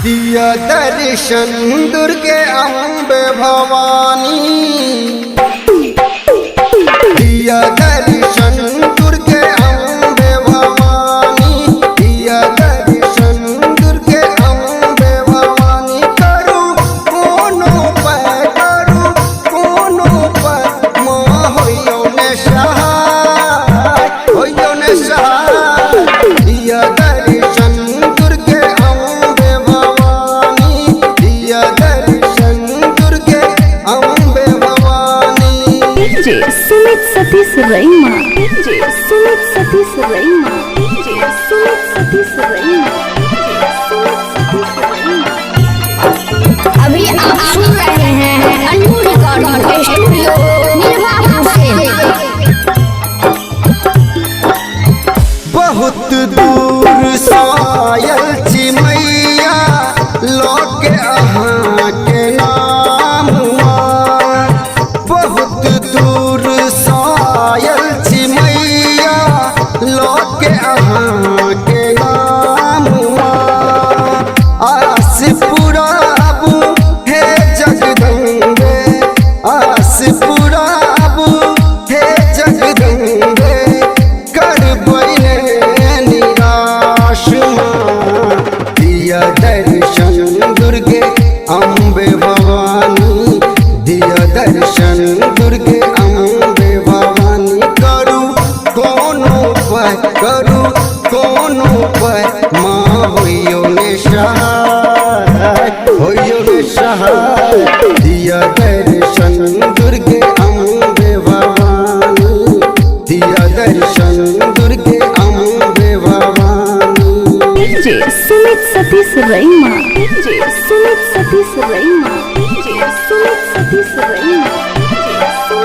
दिया दर्शन दुर्गे अम्बे भवानी, दिया दर्शन दुर्गे अम्बे भवानी, दिया दर्शन दुर्गे अम्बे भवानी। करू कोनो पर माँ होइयो ने सहाय, होइयो ने सहाय। दिया दर्शन दुर्गे अम्बे भवानी, दिया दर्शन दुर्गे Ambe Bhavani. DJ Sumit Satish रईमा, DJ Sumit Satish रईमा, DJ Sumit Satish रईमा, DJ Sumit Satish रईमा। अभी आप सुन रहे हैं अन्नू रिकॉर्डिंग स्टूडियो निर्वापुर से। बहुत दूर सायल छी मैया लोके अहाँ के नाम मान। बहुत दूर सायल छी मैया लोके अहाँ के नाम मान। आस पुराबू हे जगदम्बे, आस पुराबू हे जगदम्बे। करबैने निराश माँ, दिया दर्शन दुर्गे अम्बे भवानी, दिया दर्शन दुर्गे अम्बे भवानी। करू कोनो पर माँ होइयो ने सहाय, होइयो ने सहाय। दिया दर्शन दुर्गे अम्बे भवानी, दिया दर्शन दुर्गे Ambe Bhavani. DJ Sumit Satish रईमा, DJ Sumit Satish रईमा, DJ Sumit Satish रईमा, DJ Sumit Satish रईमा।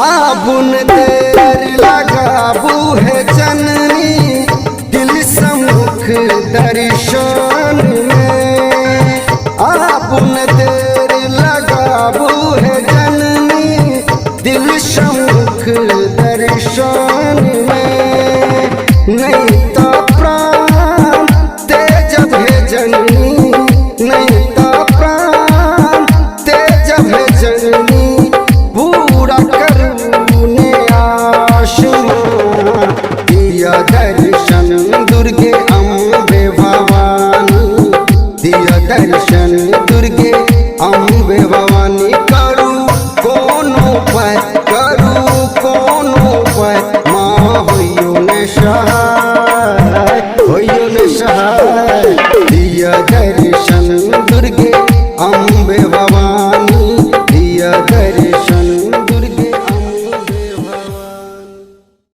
आबुन देर लगाबू है जननी, दिल सम्मुख दर्शन में। आबुन देर लगाबू है जननी, दिल सम्मुख दर्शन में। नहीं तो प्राण तेजब है जननी, नहीं तो प्राण तेजब है जननी। पूरा करूने आशुमान, दिया दर्शन दुर्गे अम्बे भवानी, दिया दर्शन दुर्गे अम्बे भवानी। करू कोनो पर माँ होइयो ने सहाय, होइयो ने सहाय। दिया दर्शन दुर्गे अम्बे भवानी।